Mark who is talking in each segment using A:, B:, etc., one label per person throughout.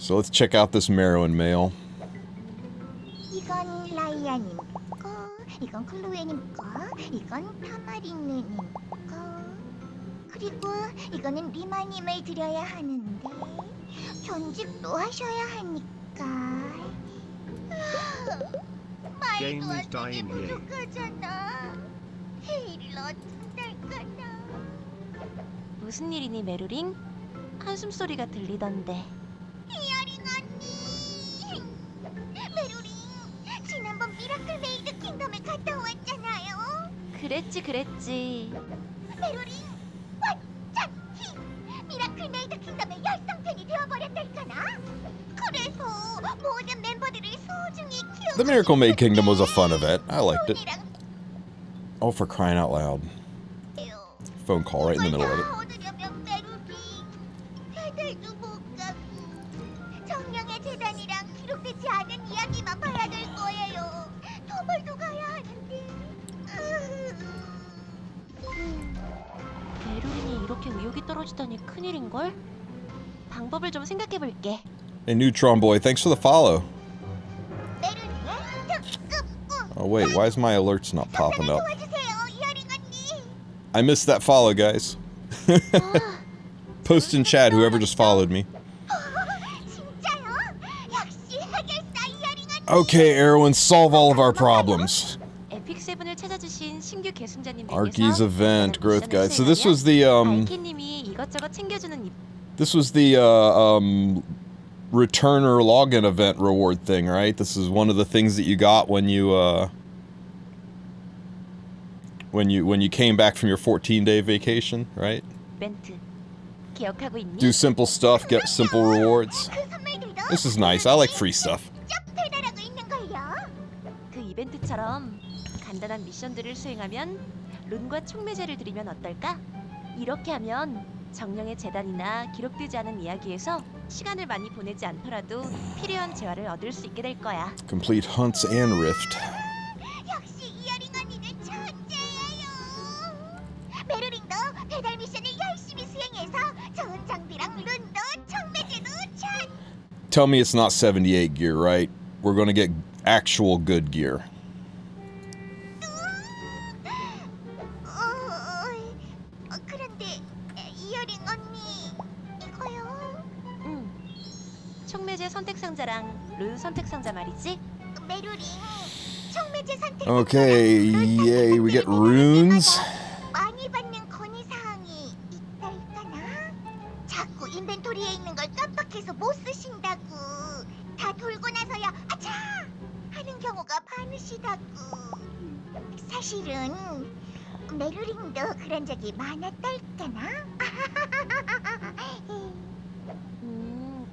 A: So let's check out this Meruin mail.
B: 이건 라이아님 거, 이건 클로에님 거, 이건 타마린느님 거, 그리고 이거는 리마님을 드려야 하는데 편집도 하셔야 하니까. 말도 안 되게 부족하잖아. 헤일을 어떡할까나.
C: 무슨 일이니 메루링? 한숨소리가 들리던데.
B: 이어링 언니. 메루링, 지난번 미라클 메이드 킹덤에 갔다 왔잖아요.
C: 그랬지.
B: 메루링, 완전 미라클 메이드 킹덤의 열성팬이 되어버렸달까나. 그래서 모든 멤버들을 소중히 키우고.
A: The Miracle Maid Kingdom was a fun event. I liked it. Oh, for crying out loud. Phone call right in the middle of it.
B: 정령의 재단이랑 기록되지 않은 이야기만 봐야 될 거예요. 도벌도 가야 하는데.
C: 메루링이 이렇게 의욕이 떨어지다니 큰일인걸? 방법을 좀 생각해볼게.
A: Hey, Neutron Boy, thanks for the follow. Oh wait, why is my alerts not popping up? I missed that follow, guys. Post in chat, whoever just followed me. Okay, Erwin, solve all of our problems.
C: 에픽7을 찾아주신 신규 계승자님
A: Arky's event, growth guide. So this was the
C: 알키님이 이것저것 챙겨주는
A: this was the returner login event reward thing, right? This is one of the things that you got when you came back from your 14-day vacation, right?
C: 이벤트. 기억하고 있니?
A: Do simple stuff, get simple rewards. This is nice. I like free stuff.
C: 그 이벤트처럼 간단한 미션들을 수행하면 룬과 촉매제를 드리면 어떨까? 이렇게 하면 정령의 재단이나 기록되지 않은 이야기에서 시간을 많이 보내지 않더라도 필요한 재화를 얻을 수 있게 될 거야.
A: Complete hunts and rift.
B: 역시 이어링 언니는 천재예요. 메루링도 배달 미션을 열심히 수행해서 좋은 장비랑 룬도 촉매제도 찬.
A: Tell me it's not 78 gear, right? We're gonna get actual good gear.
B: 그런데 이어링 언니 이거요.
C: 촉매제 선택 상자랑 룬 선택 상자 말이지?
B: 메루링, 촉매제 선택.
A: Okay, yay, we get runes.
B: 많이 받는 건의 사항이 있달까나? 자꾸 인벤토리에 있는 걸 깜빡해서 못 쓰신다고. 다 돌고 나서야 아차 하는 경우가 많으시다고. 사실은 메루링도 그런 적이 많았달까나?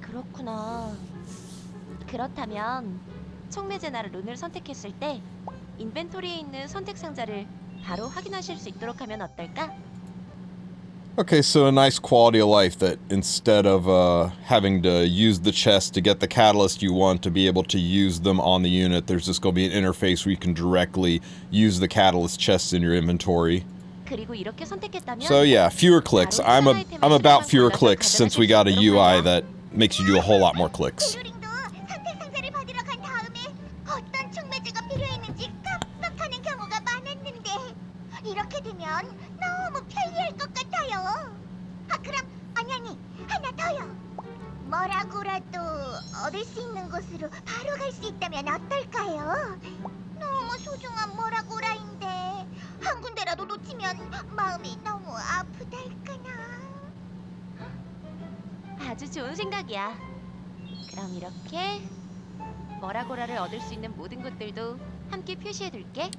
C: 그렇구나. 그렇다면 촉매제나 룬을 선택했을 때 인벤토리에 있는 선택 상자를 바로 확인하실 수 있도록 하면 어떨까?
A: Okay, so a nice quality of life that instead of having to use the chest to get the catalyst you want to be able to use them on the unit, there's just going to be an interface where you can directly use the catalyst chests in your inventory.
C: 그리고 이렇게 선택했다면
A: So yeah, fewer clicks. I'm about fewer clicks since we got a UI that makes you do a whole lot more clicks.
B: 메루링도 선택 상자를 받으러 간 다음에 어떤 촉매제가 필요했는지 깜빡하는 경우가 많았는데 이렇게 되면 너무 편리할 것 같아요. 아 그럼 아니 하나 더요. 뭐라고라도 얻을 수 있는 곳으로 바로 갈 수 있다면 어떨까요? 너무 소중한 뭐라고라인데 한 군데라도 놓치면 마음이 너무 아프달까나.
C: 아주 좋은 생각이야. 그럼 이렇게 뭐라고라를 얻을 수 있는 모든 것들도 함께 표시해둘게.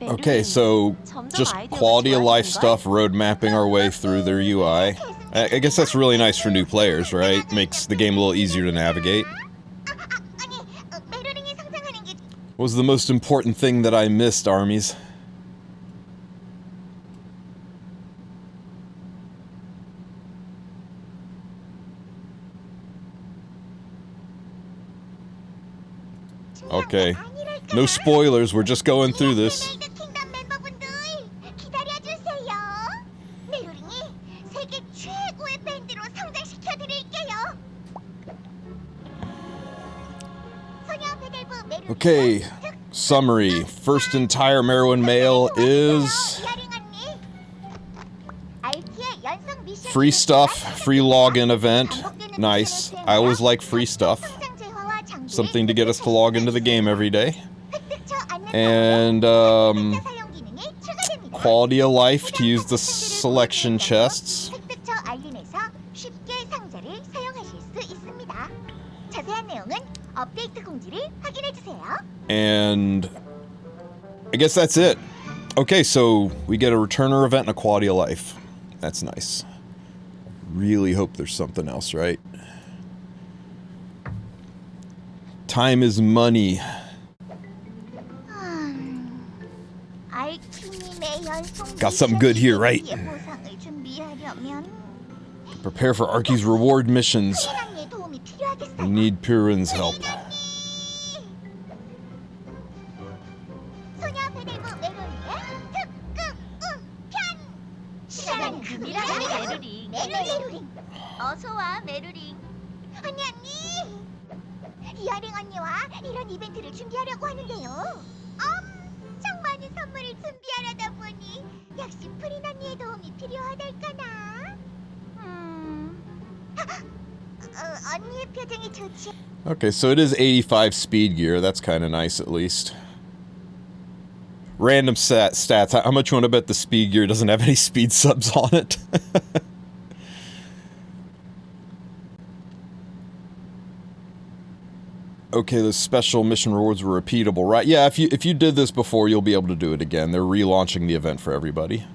A: Okay, so just quality of life stuff, road mapping our way through their UI. I guess that's really nice for new players, right? Makes the game a little easier to navigate.
B: 메루링이 상상하는 게
A: What was the most important thing that I missed, armies? Okay. No spoilers, we're just going through this.
B: 킹덤 멤버분들 기다려주세요. 메루링이 세계 최고의 밴드로 성장시켜 드릴게요.
A: Okay, summary. First entire Meruin mail is free stuff, free login event. Nice. I always like free stuff. Something to get us to log into the game every day. And quality of life to use the selection chests. And I guess that's it. Okay, so we get a returner event and a quality of life. That's nice. Really hope there's something else, right? Time is money. Got something good here, right? Prepare for Arky's reward missions. I need Meruin's help.
B: 어서와 메루링. 언니. 이하링 언니와 이런 이벤트를 준비하려고 하는데요. 엄청 많은 선물을 준비하려다 보니 역시 프린 언니의 도움이 필요하달까나. 언니의 표정이 좋지.
A: Okay, so it is 85 speed gear. That's kind of nice, at least. Random stats. How much you want to bet the speed gear doesn't have any speed subs on it? Okay, the special mission rewards were repeatable, right? Yeah, if you did this before, you'll be able to do it again. They're relaunching the event for everybody.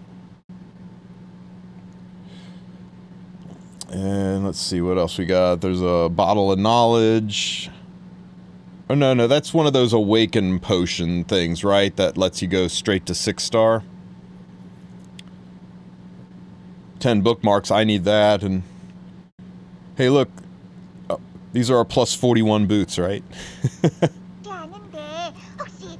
A: And let's see what else we got. There's a bottle of knowledge. Oh, no, that's one of those awaken potion things, right? That lets you go straight to 6-star. 10 bookmarks, I need that. And hey, look. These are our plus 41 boots, right?
B: 혹시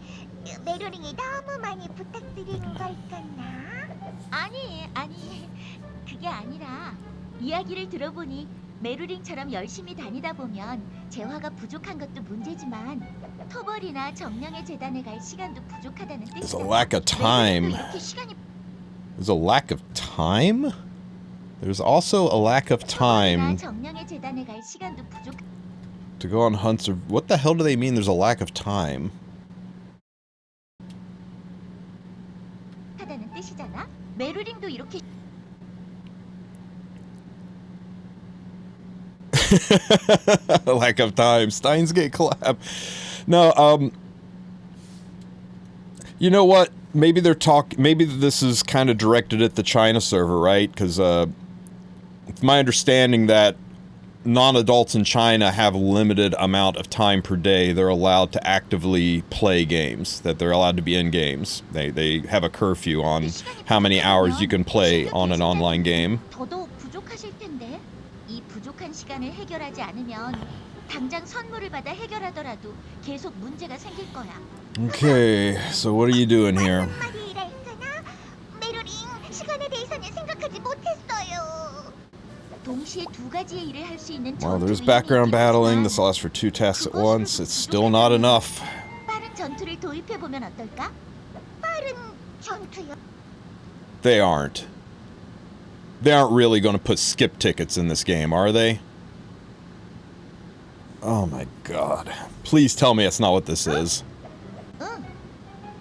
B: 메루링이 너무 많이 부탁드린 걸까나?
C: 아니, 그게 아니라 이야기를 들어보니 메루링처럼 열심히 다니다 보면 재화가 부족한 것도 문제지만 토벌이나 정령의 재단에 갈 시간도 부족하다는 뜻이다.
A: There's a lack of time. There's a lack of time? There's also a lack of time to go on hunts or what the hell do they mean there's a lack of time? Lack of time. Steins Gate collab. No, you know what? Maybe maybe this is kind of directed at the China server, right? Because it's my understanding that non-adults in China have a limited amount of time per day they're allowed to actively play games, that they're allowed to be in games. They have a curfew on how many hours you can play on an online game. Okay, so what are you doing here? Well, there's background battling. This lasts for 2 tasks at once. It's still not enough. They aren't. They aren't really going to put skip tickets in this game, are they? Oh my god. Please tell me that's not what this is.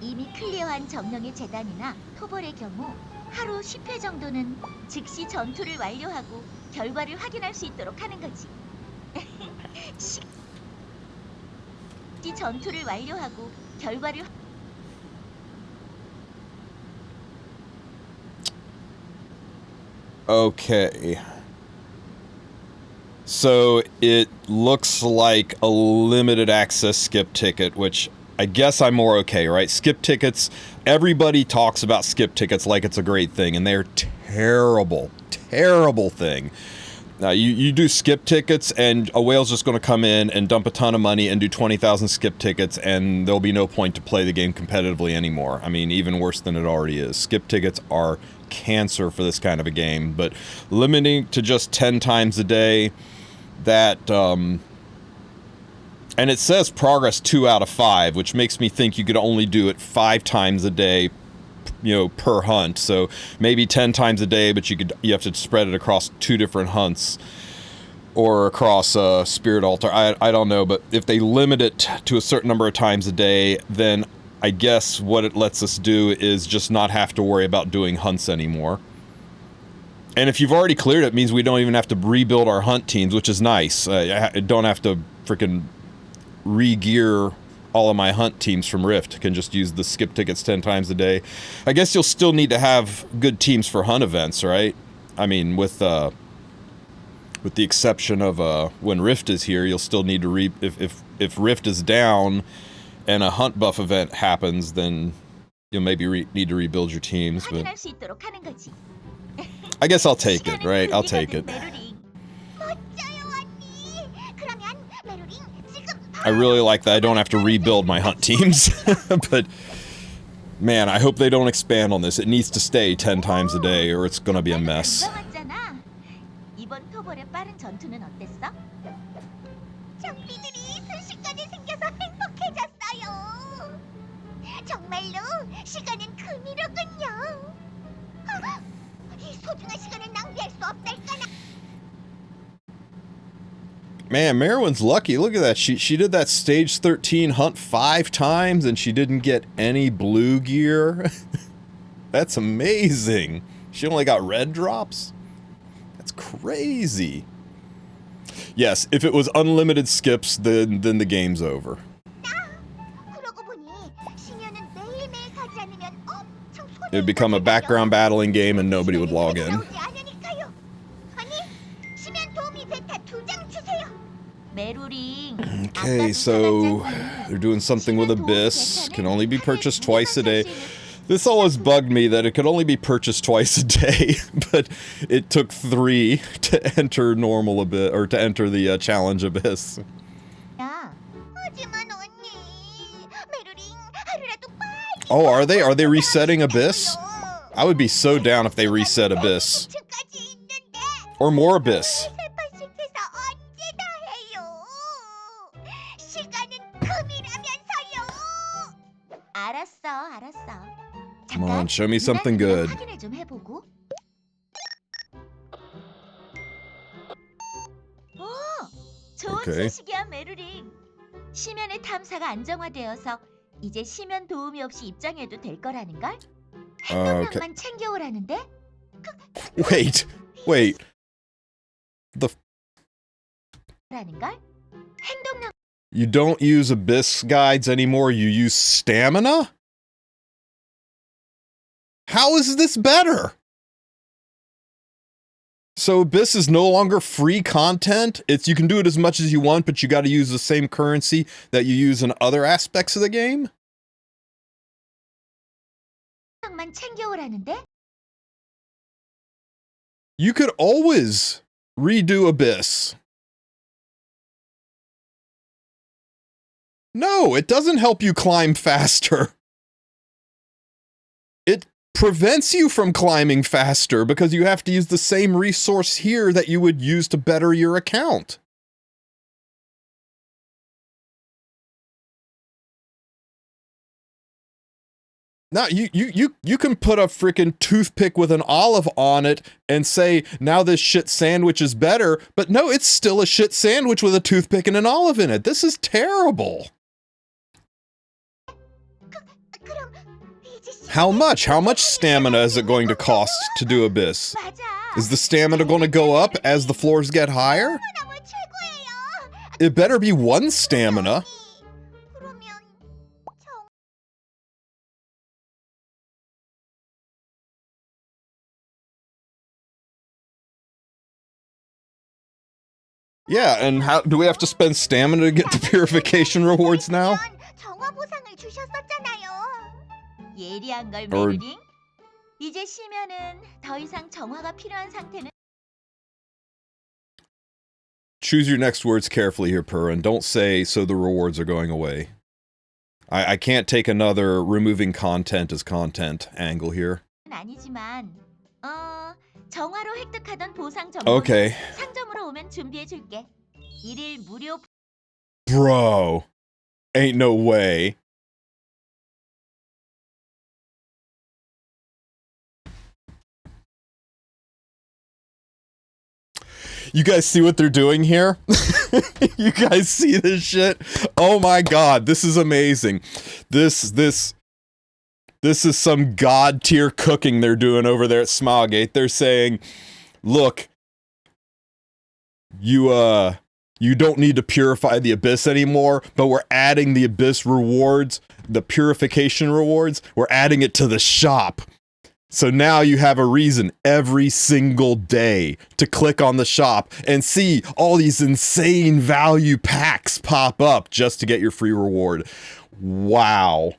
C: 이미 클리어한 정령의 재단이나 토벌의 경우 하루 10회 정도는 즉시 전투를 완료하고 결과를 확인할 수 있도록 하는 거지. 전투를 완료하고 결과를
A: Okay. So it looks like a limited access skip ticket, which I guess I'm more okay, right? Skip tickets, everybody talks about skip tickets like it's a great thing, and they're terrible, terrible thing. You do skip tickets, and a whale's just going to come in and dump a ton of money and do 20,000 skip tickets, and there'll be no point to play the game competitively anymore. I mean, even worse than it already is. Skip tickets are cancer for this kind of a game, but limiting to just 10 times a day, that And it says progress 2 out of 5, which makes me think you could only do it 5 times a day, you know, per hunt. So maybe 10 times a day, but you have to spread it across 2 different hunts. Or across a spirit altar. I don't know, but if they limit it to a certain number of times a day, then I guess what it lets us do is just not have to worry about doing hunts anymore. And if you've already cleared it, it means we don't even have to rebuild our hunt teams, which is nice. I don't have to freaking re-gear all of my hunt teams from Rift. Can just use the skip tickets 10 times a day. I guess you'll still need to have good teams for hunt events, right? I mean, with the exception of when Rift is here, you'll still need to if Rift is down and a hunt buff event happens, then you'll maybe need to rebuild your teams. But
B: 확인할 수 있도록 하는 거지.
A: I guess I'll take it, right? I'll take it.
B: 멋져요, 언니. 그러면 메루링 지금
A: I really like that I don't have to rebuild my hunt teams. But man, I hope they don't expand on this. It needs to stay 10 times a day or it's gonna be a mess.
B: 반가웠잖아. 이번 토벌의 빠른 전투는 어땠어? 장비들이 순식간에 생겨서 행복해졌어요. 정말로 시간은 금이로군요. 이 소중한 시간을 낭비할 수 없달까나.
A: Man, Meruin's lucky. Look at that. She did that stage 13 hunt 5 times and she didn't get any blue gear. That's amazing. She only got red drops? That's crazy. Yes, if it was unlimited skips, then the game's over.
B: 그러고 보니 심연은 매일매일 가지 않으면 엄청 손해를
A: It would become a background battling game and nobody would log in.
B: 나오지 않으니까요. 아니, 심연 도우미 베타 2장 주세요. 메루링.
A: Okay, so they're doing something with Abyss. Can only be purchased twice a day. This always bugged me that it could only be purchased twice a day, but it took 3 to enter normal Abyss, or to enter the challenge Abyss.
B: 야, 하지만 언니, 메루링 하루라도 빨리.
A: Oh, are they? Are they resetting Abyss? I would be so down if they reset Abyss. Or more Abyss. Come on, show me something good. Okay.
B: 소식이야, 메루링. 심연의 탐사가 안정화되어서 이제 심연 도움이 없이 입장해도 될 거라는 걸? 행동량만 챙겨오라는데?
A: Wait.
B: 라는 걸? 행동량
A: You don't use Abyss guides anymore, you use stamina? How is this better? So Abyss is no longer free content? You can do it as much as you want, but you gotta use the same currency that you use in other aspects of the game?
B: 만 챙겨오라는데?
A: You could always redo Abyss. No, it doesn't help you climb faster. It prevents you from climbing faster because you have to use the same resource here that you would use to better your account. Now, you can put a freaking toothpick with an olive on it and say, now this shit sandwich is better, but no, it's still a shit sandwich with a toothpick and an olive in it. This is terrible. How much? How much stamina is it going to cost to do Abyss? Is the stamina going to go up as the floors get higher? It better be 1 stamina. Yeah, and how do we have to spend stamina to get the purification rewards now?
B: 예리한 걸
A: Or-
B: 메루링. 이제 심연은 더 이상 정화가 필요한 상태는
A: Choose your next words carefully here, Purin. Don't say, so the rewards are going away. I can't take another removing content as content angle here.
B: 아니지만 정화로 획득하던 보상
A: Okay.
B: 정보는 상점으로 오면 준비해 줄게. 1일 무료
A: Bro. Ain't no way. You guys see what they're doing here? You guys see this shit? Oh my god, this is amazing. This is some god tier cooking they're doing over there at Smilegate. They're saying, look, you don't need to purify the Abyss anymore, but we're adding the Abyss rewards, the purification rewards, we're adding it to the shop. So now you have a reason every single day to click on the shop and see all these insane value packs pop up just to get your free reward. Wow.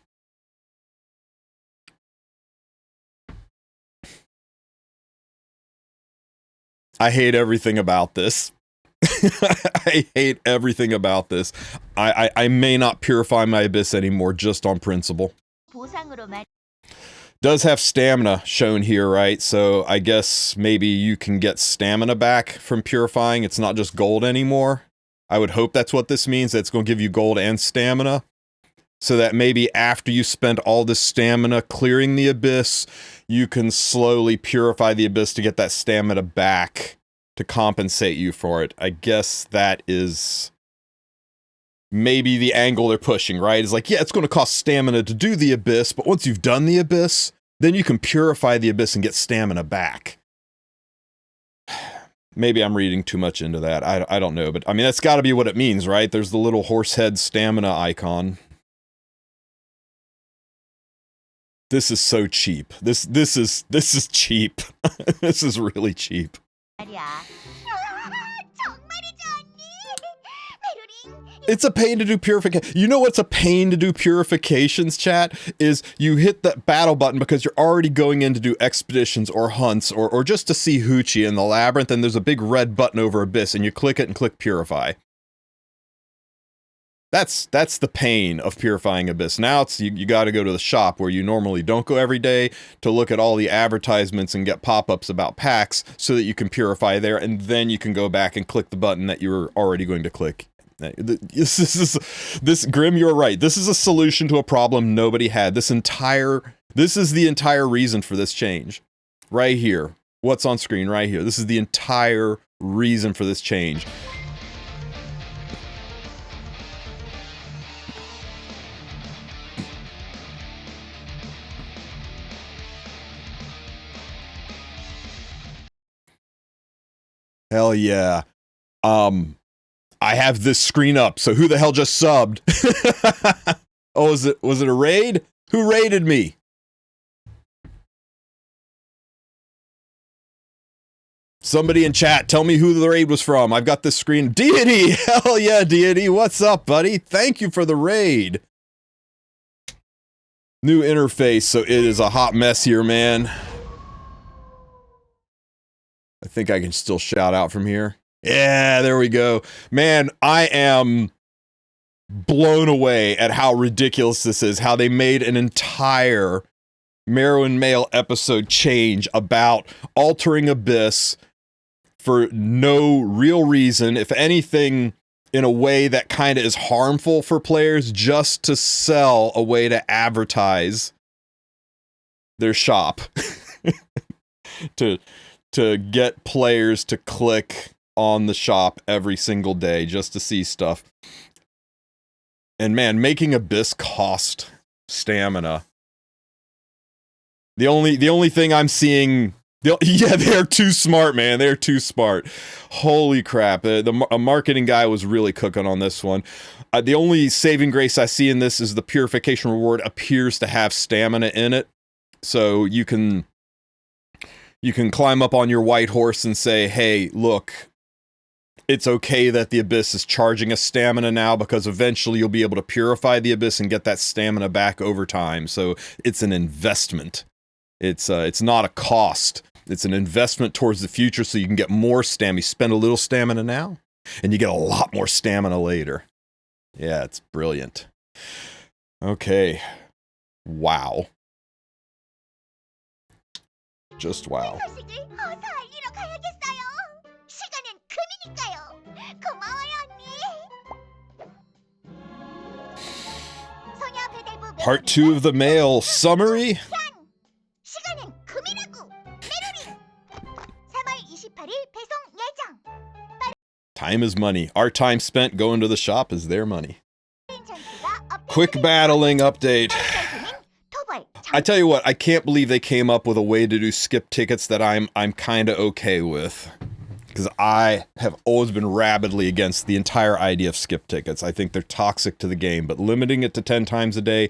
A: I hate everything about this. I hate everything about this. I may not purify my Abyss anymore just on principle. Does have stamina shown here, right? So I guess maybe you can get stamina back from purifying. It's not just gold anymore. I would hope that's what this means. That it's going to give you gold and stamina. So that maybe after you spend all this stamina clearing the Abyss, you can slowly purify the Abyss to get that stamina back to compensate you for it. I guess that is maybe the angle they're pushing, right? It's like, yeah, it's going to cost stamina to do the Abyss, but once you've done the Abyss, then you can purify the Abyss and get stamina back. Maybe I'm reading too much into that. I don't know, but I mean, that's got to be what it means, right? There's the little horse head stamina icon. This is so cheap. This is cheap. This is really cheap. It's a pain to do purification. You know what's a pain to do purifications, chat? Is you hit that battle button because you're already going in to do expeditions or hunts or just to see Hoochie in the labyrinth, and there's a big red button over Abyss, and you click it and click purify. That's the pain of purifying Abyss. Now it's you got to go to the shop where you normally don't go every day to look at all the advertisements and get pop-ups about packs so that you can purify there, and then you can go back and click the button that you were already going to click. This Grim, you're right. This is a solution to a problem nobody had. This is the entire reason for this change. Right here. What's on screen right here. This is the entire reason for this change. Hell yeah. I have this screen up, so who the hell just subbed? Oh, was it a raid? Who raided me? Somebody in chat, tell me who the raid was from. I've got this screen. Deity! Hell yeah, Deity! What's up, buddy? Thank you for the raid. New interface, so it is a hot mess here, man. I think I can still shout out from here. Yeah, there we go. Man, I am blown away at how ridiculous this is. How they made an entire Meruin Mail episode change about altering Abyss for no real reason. If anything, in a way that kind of is harmful for players, just to sell a way to advertise their shop. to get players to click on the shop every single day just to see stuff. And man, making Abyss cost stamina. The only thing I'm seeing, yeah, they're too smart, man. They're too smart. Holy crap. A marketing guy was really cooking on this one. The only saving grace I see in this is the purification reward appears to have stamina in it. So you can climb up on your white horse and say, hey, look, it's okay that the Abyss is charging us stamina now because eventually you'll be able to purify the Abyss and get that stamina back over time. So it's an investment. It's not a cost. It's an investment towards the future so you can get more stamina. You spend a little stamina now and you get a lot more stamina later. Yeah, it's brilliant. Okay. Wow. Just wow. Part 2 of the mail summary.
B: 시간은 금이라고. 메루린. 3월 28일 배송 예정.
A: Time is money. Our time spent going to the shop is their money.
B: 전투가
A: Quick battling update.
B: 토벌.
A: I tell you what, I can't believe they came up with a way to do skip tickets that I'm kind of okay with. Because I have always been rabidly against the entire idea of skip tickets. I think they're toxic to the game, but limiting it to 10 times a day,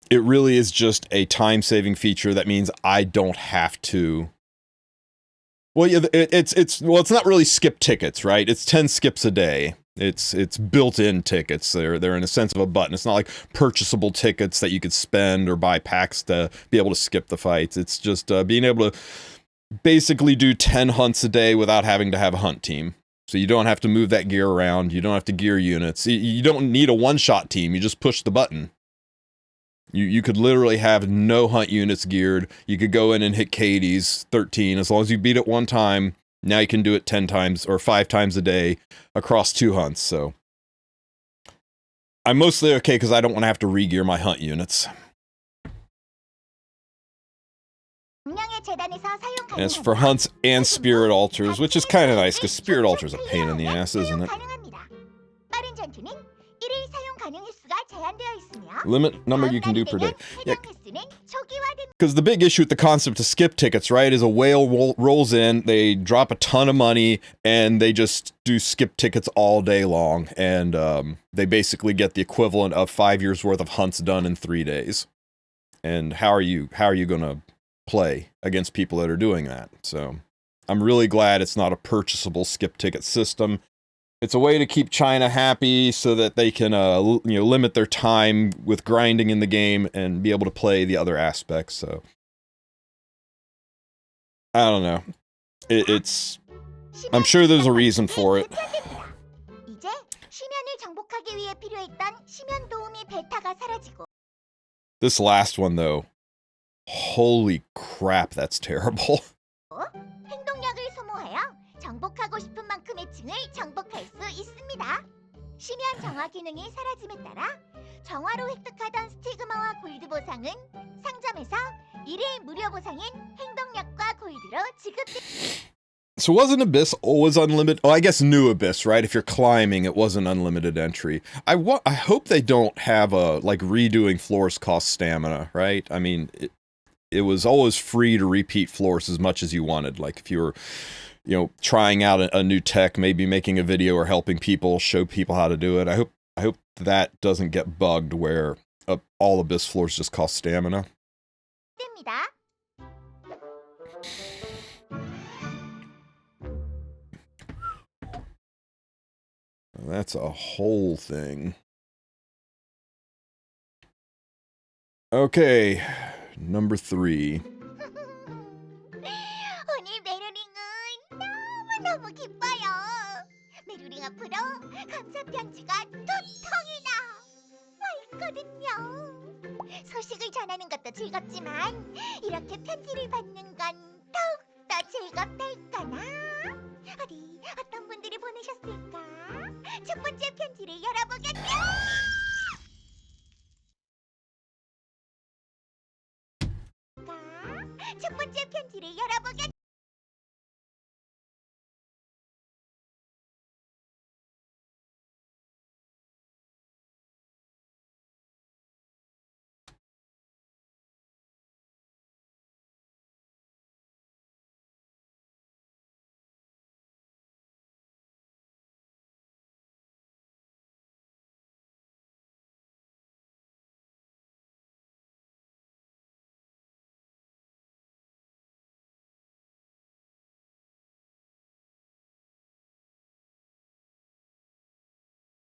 A: it really is just a time-saving feature that means I don't have to. Well, yeah, it's not really skip tickets, right? It's 10 skips a day. It's built-in tickets. They're in a sense of a button. It's not like purchasable tickets that you could spend or buy packs to be able to skip the fights. It's just being able to basically do 10 hunts a day without having to have a hunt team. So you don't have to move that gear around. You don't have to gear units. You don't need a one-shot team. You just push the button. You could literally have no hunt units geared. You could go in and hit Katie's 13. As long as you beat it one time, now you can do it 10 times or 5 times a day across 2 hunts. So I'm mostly okay because I don't want to have to re-gear my hunt units. As for hunts and spirit altars, which is kind of nice because spirit altars are a pain in the ass, isn't it? Limit number you can do per day. Yeah. Because the big issue with the concept of skip tickets, right, is a whale rolls in, they drop a ton of money, and they just do skip tickets all day long, and they basically get the equivalent of 5 years worth of hunts done in 3 days. And how are you gonna play against people that are doing that? So I'm really glad it's not a purchasable skip ticket system. It's a way to keep China happy so that they can limit their time with grinding in the game and be able to play the other aspects. So I don't know. I'm sure there's a reason for it.
B: 이제 심연을 정복하기 위해 필요했던 심연 도우미 베타가 사라지고.
A: This last one though, holy crap, that's terrible.
B: 행동력을 소모하여 정복하고 싶은 만큼의 층을 정복할 수 있습니다. 심연 정화 기능이 사라짐에 따라 정화로 획득하던 스티그마와 골드 보상은 상점에서 1일 무료 보상인 행동력과 골드로 지급됩니다.
A: So wasn't Abyss always unlimited? Oh, I guess New Abyss, right? If you're climbing, it wasn't unlimited entry. I hope they don't have redoing floors cost stamina, right? I mean, it was always free to repeat floors as much as you wanted. Like if you were, trying out a new tech, maybe making a video or helping people, show people how to do it. I hope that doesn't get bugged where all Abyss floors just cost stamina. That's a whole thing. Okay, number 3.
B: 오늘 메루링은 너무너무 기뻐요. 메루링 앞으로 감사 편지가 두통이나 와 있거든요. 소식을 전하는 것도 즐겁지만 이렇게 편지를 받는 건 더욱더 즐겁달까나. 어떤 분들이 보내셨을까? 첫 번째 편지를 열어보겠습니다. 첫 번째 편지를 열어보겠습니다.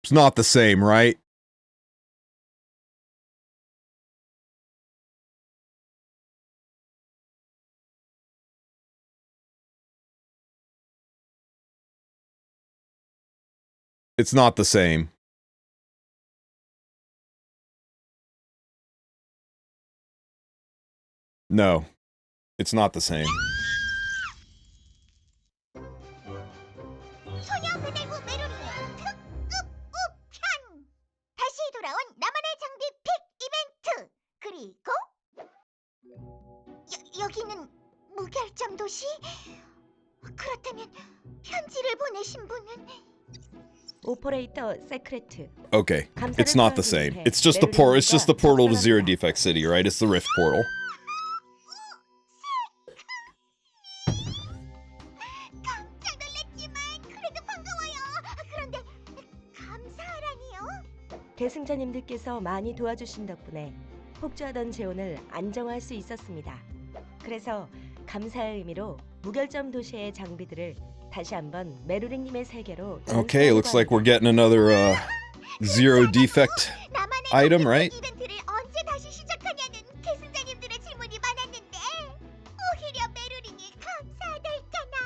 A: It's not the same, right? It's not the same. No, it's not the same.
B: 소녀그대부 메루리의 특급 우편! 다시 돌아온 나만의 장비 픽 이벤트! 무결점 도시? 그렇다면 편지를 보내신 분은
C: 오퍼레이터 세크레트.
A: Okay, it's not the same. It's just the portal to Zero Defect City, right? It's the Rift portal.
B: 깜짝 놀랐지만 그래도 반가워요. 그런데 감사하라니요?
C: 계승자님들께서 많이 도와주신 덕분에 폭주하던 재혼을 안정화할 수 있었습니다. 그래서 감사의 의미로 무결점 도시의 장비들을 다시 한번 메루링님의 세계로
A: Okay, looks like we're getting another Zero Defect
B: 나만의
A: item,
B: 정기적
A: right?
B: 이벤트를 언제 다시 시작하냐는 계승자님들의 질문이 많았는데 오히려 메루링이 감사하달까나?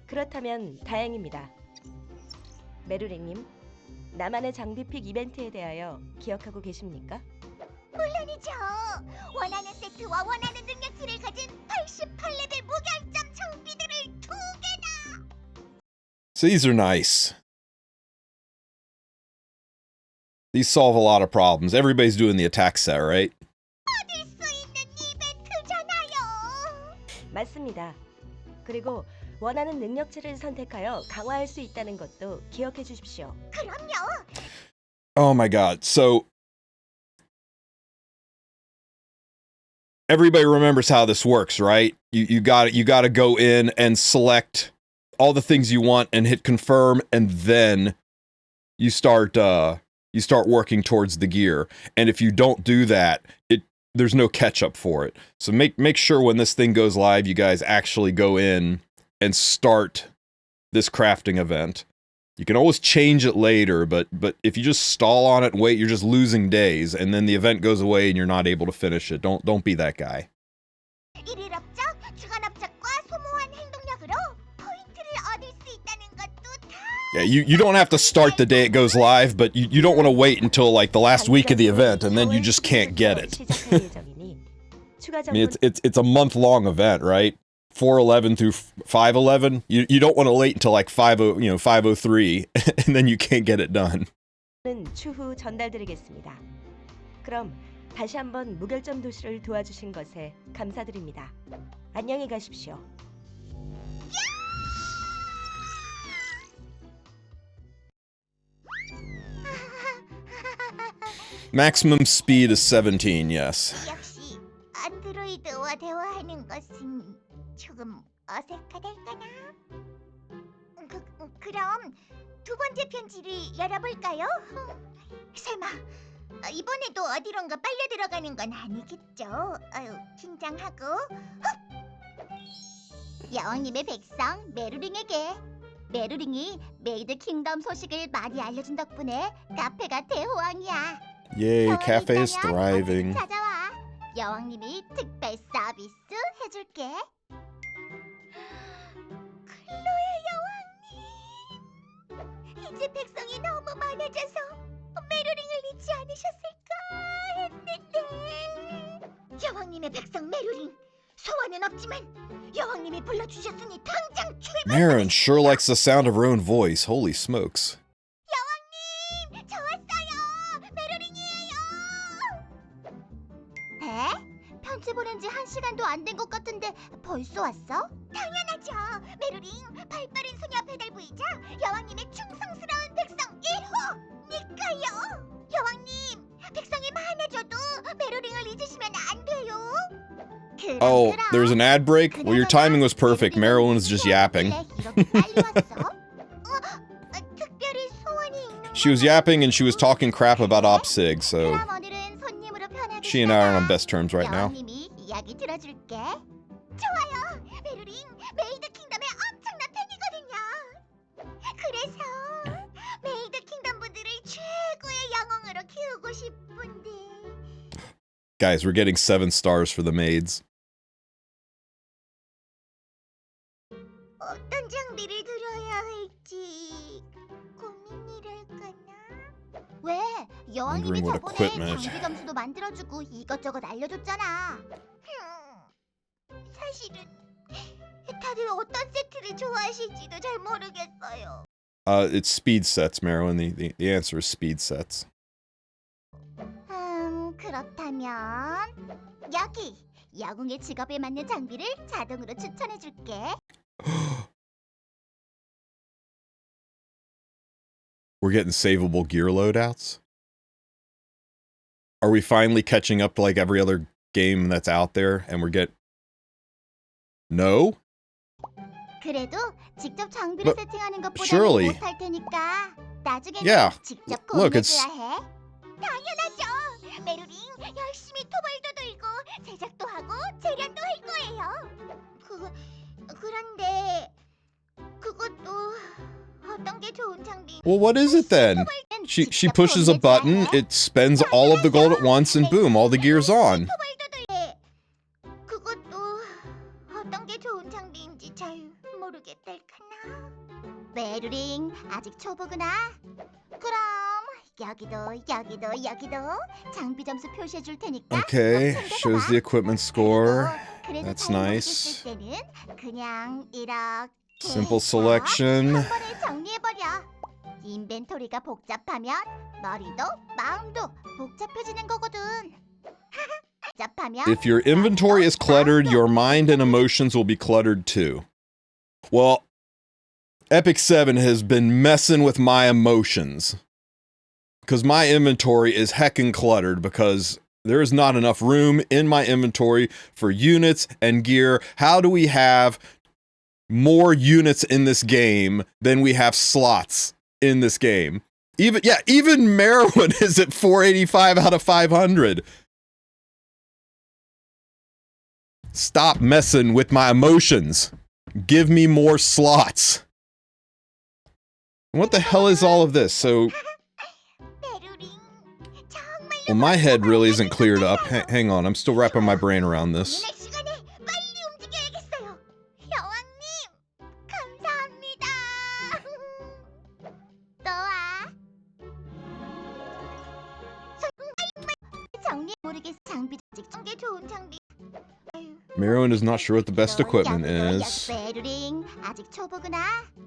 C: 그렇다면 다행입니다. 메루링님, 나만의 장비픽 이벤트에 대하여 기억하고 계십니까?
B: 물론이죠. 원하는 세트와 원하는 능력치를 가진 88레벨 무결점 장비들을 2개나.
A: So these are nice. These solve a lot of problems. Everybody's doing the attack set, right?
B: 받을 수 있는 이벤트잖아요.
C: 맞습니다. 그리고 원하는 능력치를 선택하여 강화할 수 있다는 것도 기억해 주십시오.
B: 그럼요.
A: Oh my god. So everybody remembers how this works, right? You got to go in and select all the things you want and hit confirm, and then you start working towards the gear. And if you don't do that, there's no catch up for it. So make sure when this thing goes live, you guys actually go in and start this crafting event. You can always change it later, but if you just stall on it and wait, you're just losing days, and then the event goes away and you're not able to finish it. Don't be that guy.
B: 일일 업적, 주간 업적과 소모한 행동력으로 포인트를 얻을 수 있다는 것도 다.
A: Yeah, you don't have to start the day it goes live, but you don't want to wait until like the last week of the event, and then you just can't get it. I mean, it's a month-long event, right? 411 through 511. You don't want to wait until like 503, and then you can't get it done.
C: 추후 전달드리겠습니다. 그럼 다시 한번 무결점 도시를 도와주신 것에 감사드립니다. 안녕히 가십시오.
A: Maximum speed is 17, yes.
B: 역시 안드로이드와 대화하는 것은 조금 어색하달까나? 그럼 두 번째 편지를 열어볼까요? 설마 이번에도 어디론가 빨려 들어가는 건 아니겠죠? 아유, 긴장하고. 여왕님의 백성 메루링에게. 메루링이 메이드 킹덤 소식을 많이 알려준 덕분에 카페가 대호황이야.
A: Yay, cafe is thriving.
B: 찾아와. 여왕님이 특별 서비스 해줄게. 클로의 여왕님. 이제 백성이 너무 많아져서 메루링을 잊지 않으셨을까 했는데. 여왕님의 백성 메루링. 소원은 없지만 여왕님이 불러주셨으니 당장 출발.
A: Meruin sure likes the sound of her own voice. Holy smokes.
B: 여왕님, 저 왔어요. 메루링이에요. 에? 편지 보낸 지 1시간도 안 된 것 같은데 벌써 왔어? 당연하죠. 메루링, 발빠른 소녀 배달부이자 여왕님의 충성스러운 백성 1호니까요. 여왕님, 백성이 많아져도 메루링을 잊으시면 안 돼요.
A: Oh, there's an ad break? Well, your timing was perfect. Meruin was just yapping. She was yapping and she was talking crap about OpSig, so she and I are on best terms right now.
B: 이야기 들어줄게. 좋아요. 메루링, 메이드 킹덤의 엄청난 팬이거든요. 그래서 메이드 킹덤 분들을 최고의 영웅으로 키우고 싶은데.
A: Guys, we're getting 7 stars for the maids.
B: 어떤 장비를 들어야 할지 고민이랄까나? 왜? 여왕님이
A: Wondering what
B: 저번에
A: equipment.
B: 장비 점수도 만들어주고 이것저것 알려줬잖아. 사실은 다들 어떤 세트를 좋아하실지도 잘 모르겠어요.
A: It's speed sets, Meruin. The answer is speed sets.
B: 그렇다면 여기 영웅의 직업에 맞는 장비를 자동으로 추천해줄게.
A: We're getting savable gear loadouts? Are we finally catching up to like every other game that's out there and No?
B: 그래도 직접 장비를
A: But
B: 세팅하는 것보다는
A: surely.
B: 못할 테니까 나중에는
A: Yeah.
B: 직접
A: Look, it's
B: 고민해줘야 해. 당연하죠. 메루링 열심히 토벌도 들고 제작도 하고 재련도 할 거예요. 그런데 그것도 어떤 게 좋은 장비?
A: Well, what is it then? She pushes a button, it spends all of the gold at once, and boom, all the gear's on.
B: 그것도 어떤 게 좋은 장비인지 잘 모르겠달까나. 메루링 아직 초보구나. 그럼 여기도 장비 점수 표시해 줄 테니까.
A: Okay,
B: 꼭 챙겨서
A: shows
B: 봐.
A: the equipment score.
B: 그래도
A: That's
B: 잘
A: nice.
B: 모르겠을 때는 그냥 이렇게
A: Simple
B: 해서
A: selection.
B: 한 번에 정리해버려. 인벤토리가 복잡하면 머리도 마음도 복잡해지는 거거든. 복잡하면
A: If your inventory is cluttered, your mind and emotions will be cluttered too. Well, Epic 7 has been messing with my emotions. Because my inventory is heckin' cluttered because there is not enough room in my inventory for units and gear. How do we have more units in this game than we have slots in this game? Even Meruin is at 485 out of 500. Stop messing with my emotions. Give me more slots. What the hell is all of this? So, well, my head really isn't cleared up. Hang on, I'm still wrapping my brain around this. Meruin is not sure what the best equipment is.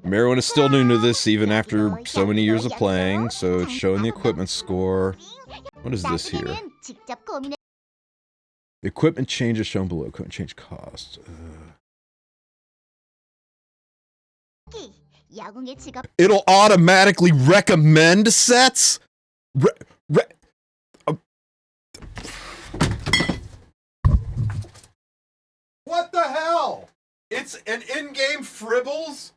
A: Meruin is still new to this even after so many years of playing, so it's showing the equipment score. What is this here? Equipment changes shown below. Equipment change cost. It'll automatically recommend sets? What the hell? It's an in-game fribbles?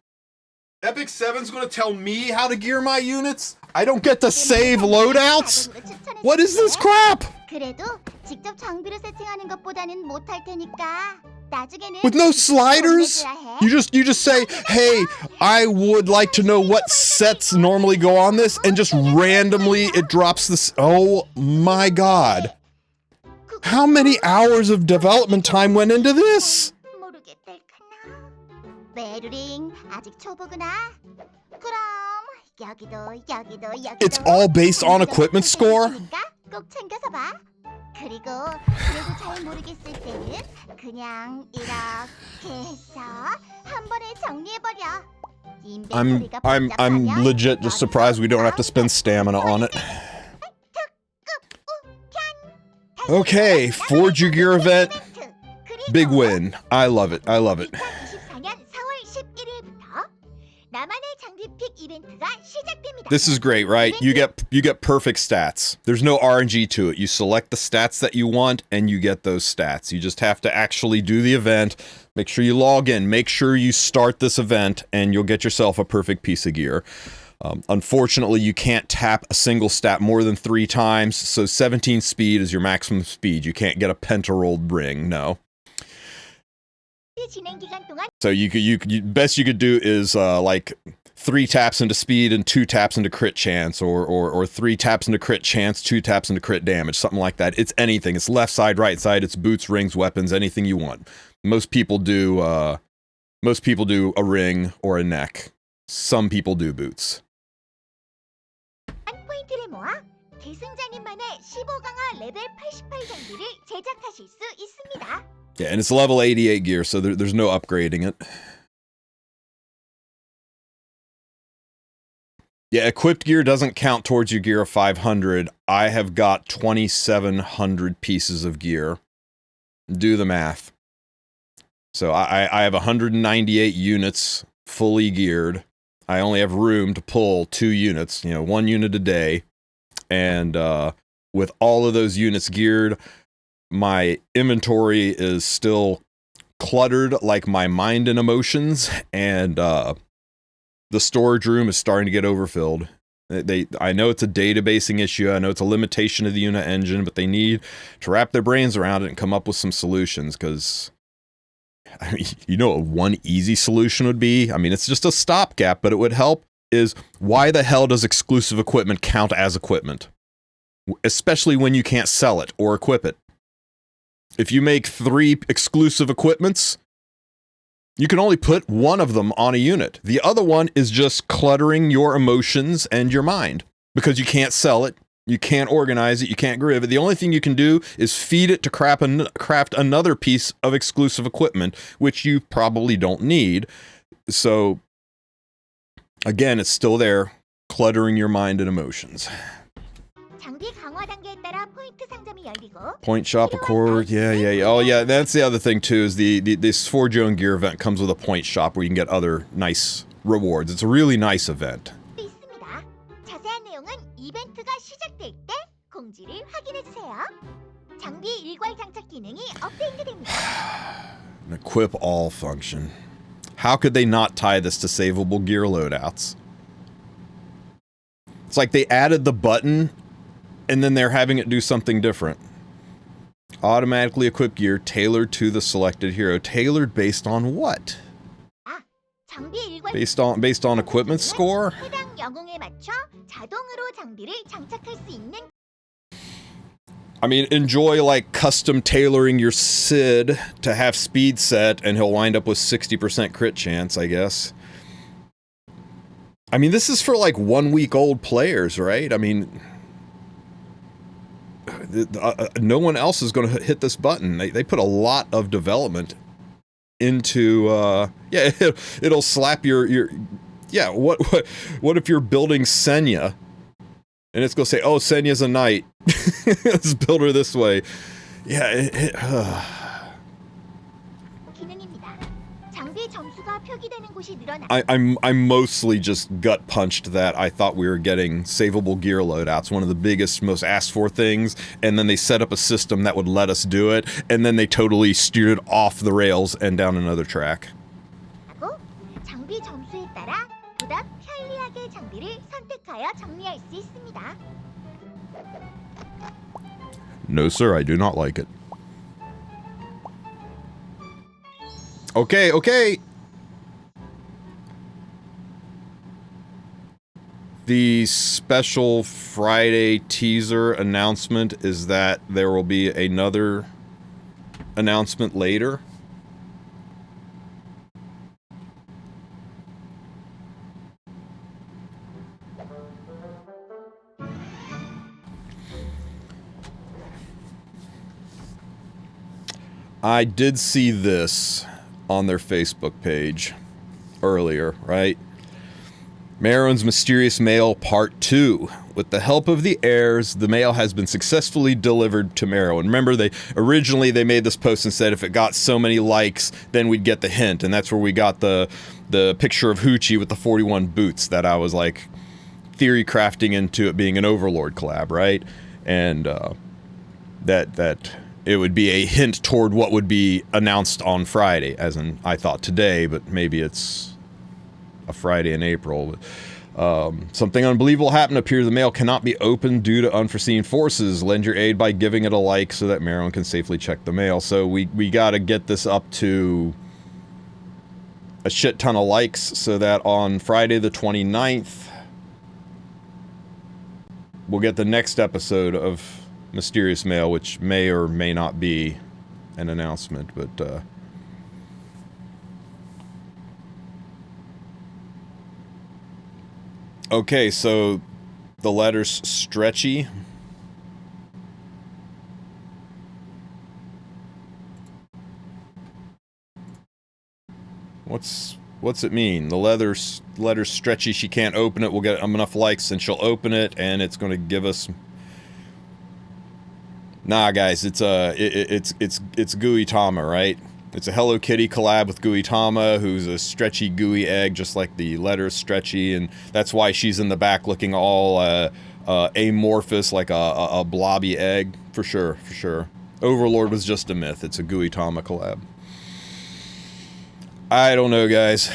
A: Epic 7's gonna tell me how to gear my units? I don't get to save loadouts? What is this crap? With no sliders? You just say, hey, I would like to know what sets normally go on this, and just randomly it drops this. Oh my god. How many hours of development time went into this? It's all based on equipment score? I'm legit just surprised we don't have to spend stamina on it. Okay, Forge Your Gear event. Big win. I love it. I love it. This is great, right? You get perfect stats. There's no RNG to it. You select the stats that you want and you get those stats. You just have to actually do the event. Make sure you log in. Make sure you start this event and you'll get yourself a perfect piece of gear. Unfortunately, you can't tap a single stat more than 3 times, so 17 speed is your maximum speed. You can't get a pentarolled ring, no. So best you could do is like 3 taps into speed and 2 taps into crit chance, or 3 taps into crit chance, 2 taps into crit damage, something like that. It's anything. It's left side, right side. It's boots, rings, weapons, anything you want. Most people do a ring or a neck. Some people do boots. Yeah, and it's level 88 gear, so there's no upgrading it. Yeah, equipped gear doesn't count towards your gear of 500. I have got 2,700 pieces of gear. Do the math. So I have 198 units fully geared. I only have room to pull 2 units, 1 unit a day. And with all of those units geared, my inventory is still cluttered like my mind and emotions, and the storage room is starting to get overfilled. I know it's a databasing issue, I know it's a limitation of the unit engine, but they need to wrap their brains around it and come up with some solutions, because, I mean, you know what one easy solution would be? I mean, it's just a stopgap, but it would help, is why the hell does exclusive equipment count as equipment? Especially when you can't sell it or equip it. If you make 3 exclusive equipments, you can only put 1 of them on a unit. The other one is just cluttering your emotions and your mind, because you can't sell it, you can't organize it, you can't griv it. The only thing you can do is feed it to craft another piece of exclusive equipment, which you probably don't need. So, again, it's still there, cluttering your mind and emotions.
B: 장비 강화 단계에 따라 포인트 상점이 열리고
A: Point shop accord, yeah. Oh yeah, that's the other thing too, is this Forge Your Own Gear event comes with a point shop where you can get other nice rewards. It's a really nice event.
B: 있습니다. 자세한 내용은 이벤트가 시작될 때 공지를 확인해 주세요. 장비 일괄 장착 기능이 업데이트됩니다.
A: An equip all function. How could they not tie this to savable gear loadouts? It's like they added the button and then they're having it do something different. Automatically equip gear tailored to the selected hero. Tailored based on what?
B: 아, 장비 일괄
A: Based on equipment score?
B: 해당 영웅에 맞춰 자동으로 장비를 장착할 수 있는.
A: I mean, enjoy like custom tailoring your Sid to have speed set and he'll wind up with 60% crit chance, I guess. I mean, this is for like 1 week old players, right? I mean, no one else is going to hit this button. They put a lot of development into, yeah, it'll slap your, yeah, what if you're building Senya and it's going to say, oh, Senya's a knight. Let's build her this way. Yeah,
B: 기능입니다. 장비 점수가 표기되는 곳이 늘어나.
A: I mostly just gut punched that I thought we were getting savable gear loadouts, one of the biggest, most asked for things, and then they set up a system that would let us do it, and then they totally steered it off the rails and down another track.
B: 하고 장비 점수에 따라 보다 편리하게 장비를 선택하여 정리할 수 있습니다.
A: No, sir, I do not like it. Okay. The special Friday teaser announcement is that there will be another announcement later. I did see this on their Facebook page earlier, right? Meruin's Mysterious Mail Part 2. With the help of the heirs, the mail has been successfully delivered to Meruin. Remember, they made this post and said if it got so many likes, then we'd get the hint, and that's where we got the picture of Hoochie with the 41 boots that I was like theory crafting into it being an Overlord collab, right? And that it would be a hint toward what would be announced on Friday, as in I thought today, but maybe it's a Friday in April. Something unbelievable happened. Appears the mail cannot be opened due to unforeseen forces. Lend your aid by giving it a like so that Meruin can safely check the mail. So we got to get this up to a shit ton of likes so that on Friday the 29th, we'll get the next episode of Mysterious Mail, which may or may not be an announcement, but okay, so the letter's stretchy. What's it mean? The letter's stretchy, she can't open it, we'll get enough likes and she'll open it and it's going to give us Nah, guys, it's Gooey Tama, right? It's a Hello Kitty collab with Gooey Tama, who's a stretchy, gooey egg, just like the letter's stretchy, and that's why she's in the back looking all amorphous, like a blobby egg. For sure, for sure. Overlord was just a myth. It's a Gooey Tama collab. I don't know, guys.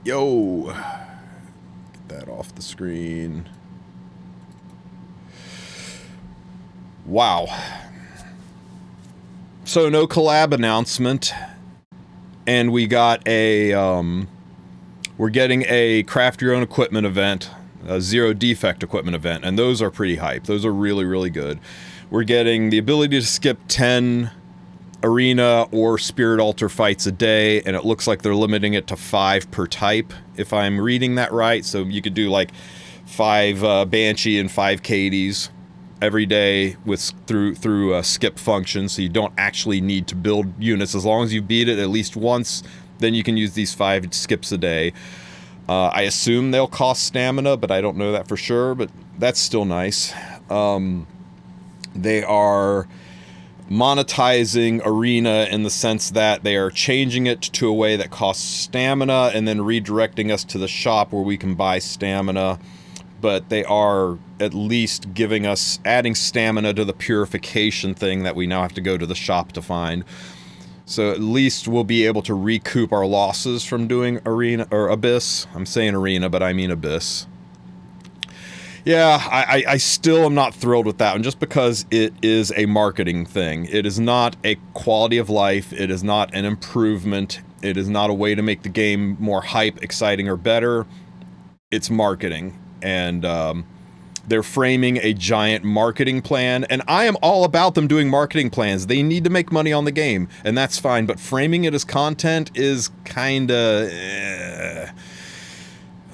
A: Yo! Get that off the screen. Wow. So no collab announcement. And we got a, we're getting a craft your own equipment event, a zero defect equipment event, and those are pretty hype. Those are really, really good. We're getting the ability to skip 10 arena or spirit altar fights a day, and it looks like they're limiting it to 5 per type, if I'm reading that right. So you could do like 5 Banshee and 5 Cadies every day with through a skip function, so you don't actually need to build units. As long as you beat it at least once, then you can use these 5 skips a day. I assume they'll cost stamina, but I don't know that for sure, but that's still nice. They are monetizing arena in the sense that they are changing it to a way that costs stamina and then redirecting us to the shop where we can buy stamina. But they are at least giving us, adding stamina to the purification thing that we now have to go to the shop to find. So at least we'll be able to recoup our losses from doing arena, or abyss. I'm saying arena, but I mean abyss. Yeah, I still am not thrilled with that one, just because it is a marketing thing. It is not a quality of life. It is not an improvement. It is not a way to make the game more hype, exciting, or better. It's marketing. And they're framing a giant marketing plan, and I am all about them doing marketing plans. They need to make money on the game, and that's fine, but framing it as content is kinda...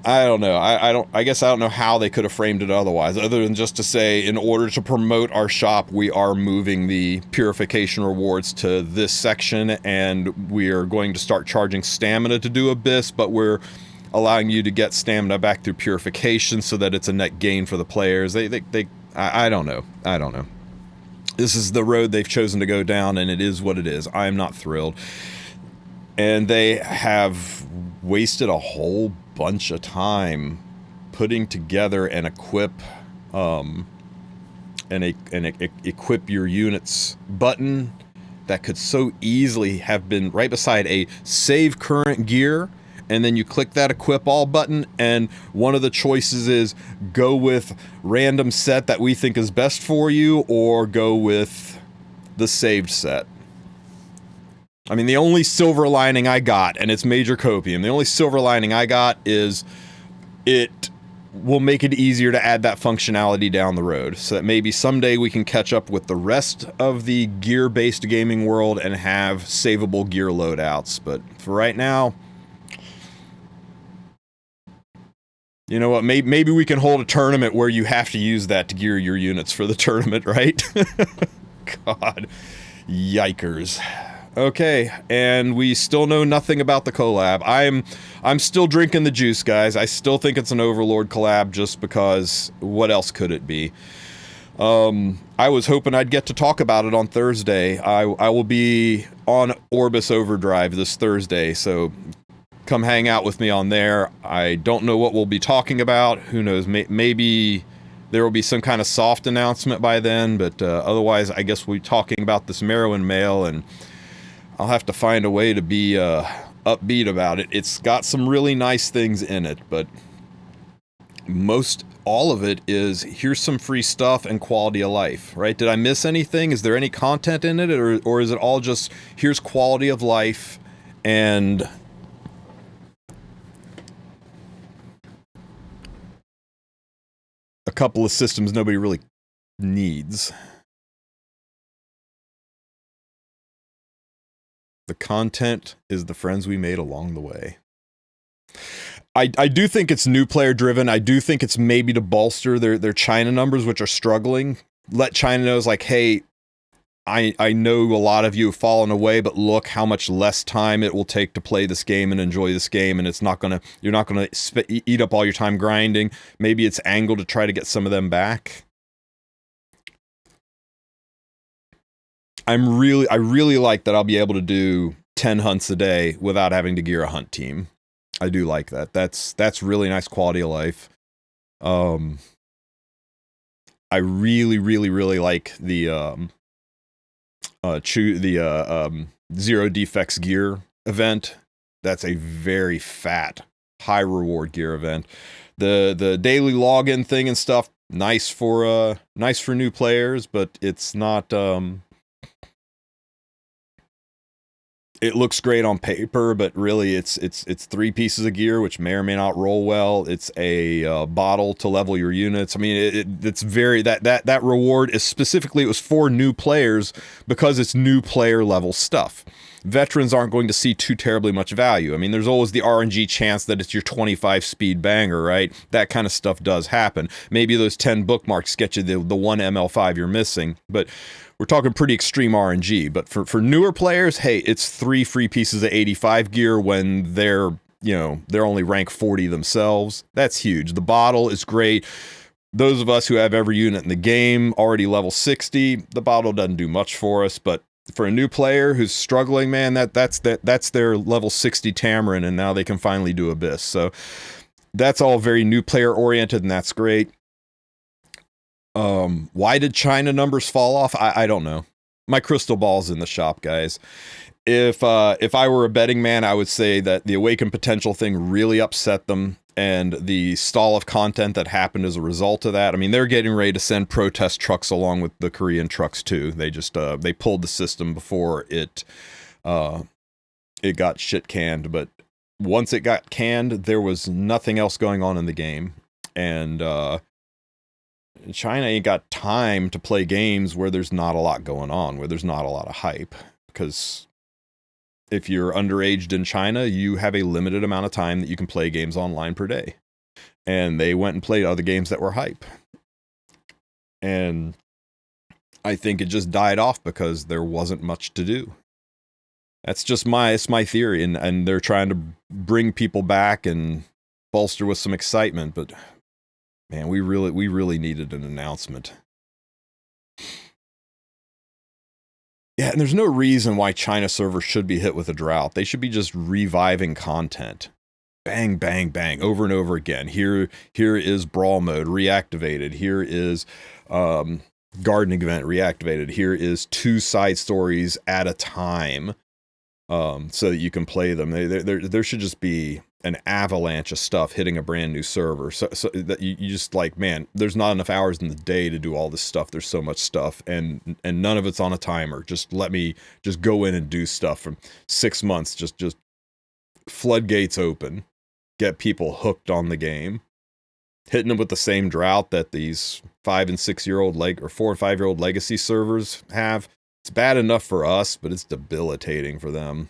A: I don't know. I guess I don't know how they could have framed it otherwise, other than just to say, in order to promote our shop, we are moving the purification rewards to this section, and we are going to start charging stamina to do Abyss, but we're allowing you to get stamina back through purification so that it's a net gain for the players. I don't know. I don't know. This is the road they've chosen to go down, and it is what it is. I am not thrilled. And they have wasted a whole bunch of time putting together an equip, equip your units button that could so easily have been right beside a save current gear, and then you click that equip all button, and one of the choices is go with random set that we think is best for you, or go with the saved set. I mean, the only silver lining I got, and it's major copium, the only silver lining I got is it will make it easier to add that functionality down the road, so that maybe someday we can catch up with the rest of the gear-based gaming world and have savable gear loadouts. But for right now, you know what, maybe we can hold a tournament where you have to use that to gear your units for the tournament, right? God. Yikers. Okay, and we still know nothing about the collab. I'm still drinking the juice, guys. I still think it's an Overlord collab just because what else could it be? I was hoping I'd get to talk about it on Thursday. I will be on Orbis Overdrive this Thursday, so come hang out with me on there. I don't know what we'll be talking about. Who knows? Maybe there will be some kind of soft announcement by then, but otherwise, I guess we'll be talking about this Meruin mail, and I'll have to find a way to be upbeat about it. It's got some really nice things in it, but most all of it is here's some free stuff and quality of life, right? Did I miss anything? Is there any content in it, or is it all just here's quality of life and a couple of systems nobody really needs? The content is the friends we made along the way. I do think it's new player driven. I do think it's maybe to bolster their China numbers, which are struggling. Let China know, like, hey, I know a lot of you have fallen away, but look how much less time it will take to play this game and enjoy this game, and you're not gonna eat up all your time grinding. Maybe it's angle to try to get some of them back. I really like that I'll be able to do 10 hunts a day without having to gear a hunt team. I do like that. That's really nice quality of life. I really like the zero defects gear event. That's a very fat, high reward gear event. The daily login thing and stuff, nice for new players, but it's not it looks great on paper, but really it's 3 pieces of gear, which may or may not roll well. It's a bottle to level your units. I mean, it's very that reward is specifically, it was for new players because it's new player level stuff. Veterans aren't going to see too terribly much value. I mean, there's always the RNG chance that it's your 25 speed banger, right? That kind of stuff does happen. Maybe those 10 bookmarks get you the one ML5 you're missing, but we're talking pretty extreme RNG. But for newer players, hey, it's 3 free pieces of 85 gear when they're only rank 40 themselves. That's huge. The bottle is great. Those of us who have every unit in the game already level 60, the bottle doesn't do much for us, but for a new player who's struggling, man, that's their level 60 Tamarin, and now they can finally do Abyss. So that's all very new player oriented, and that's great. Why did China numbers fall off? I don't know. My crystal ball's in the shop, guys. If I were a betting man, I would say that the Awakened Potential thing really upset them, and the stall of content that happened as a result of that. I mean, they're getting ready to send protest trucks along with the Korean trucks too. They just they pulled the system before it got shit canned. But once it got canned, there was nothing else going on in the game, and China ain't got time to play games where there's not a lot going on, where there's not a lot of hype, because if you're underaged in China, you have a limited amount of time that you can play games online per day. And they went and played other games that were hype. And I think it just died off because there wasn't much to do. That's just my theory. And they're trying to bring people back and bolster with some excitement. But man, we really needed an announcement. Yeah, and there's no reason why China servers should be hit with a drought. They should be just reviving content. Bang, bang, bang, over and over again. Here is Brawl Mode reactivated. Here is Gardening Event reactivated. Here is 2 side stories at a time, so that you can play them. There should just be an avalanche of stuff hitting a brand new server, so that you just like, man, there's not enough hours in the day to do all this stuff. There's so much stuff, and none of it's on a timer. Just let me just go in and do stuff from 6 months. Just floodgates open, get people hooked on the game, hitting them with the same drought that these 5 and 6 year old or 4 and 5 year old legacy servers have. It's bad enough for us, but it's debilitating for them.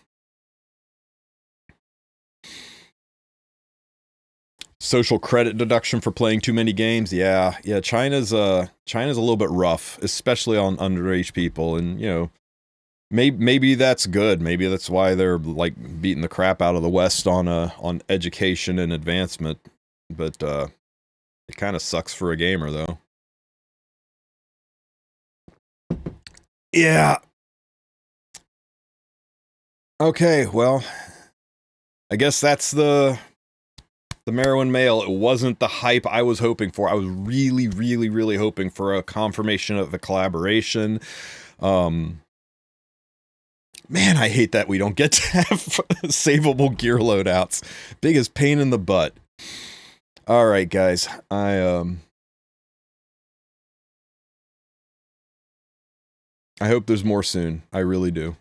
A: Social credit deduction for playing too many games. Yeah, China's a little bit rough, especially on underage people, and maybe that's good. Maybe that's why they're like beating the crap out of the West on education and advancement. But it kind of sucks for a gamer, though. Yeah. Okay, well, I guess that's the Meruin mail. It wasn't the hype I was hoping for. I was really hoping for a confirmation of the collaboration. Man, I hate that we don't get to have savable gear loadouts. Biggest pain in the butt. All right, guys. I hope there's more soon. I really do.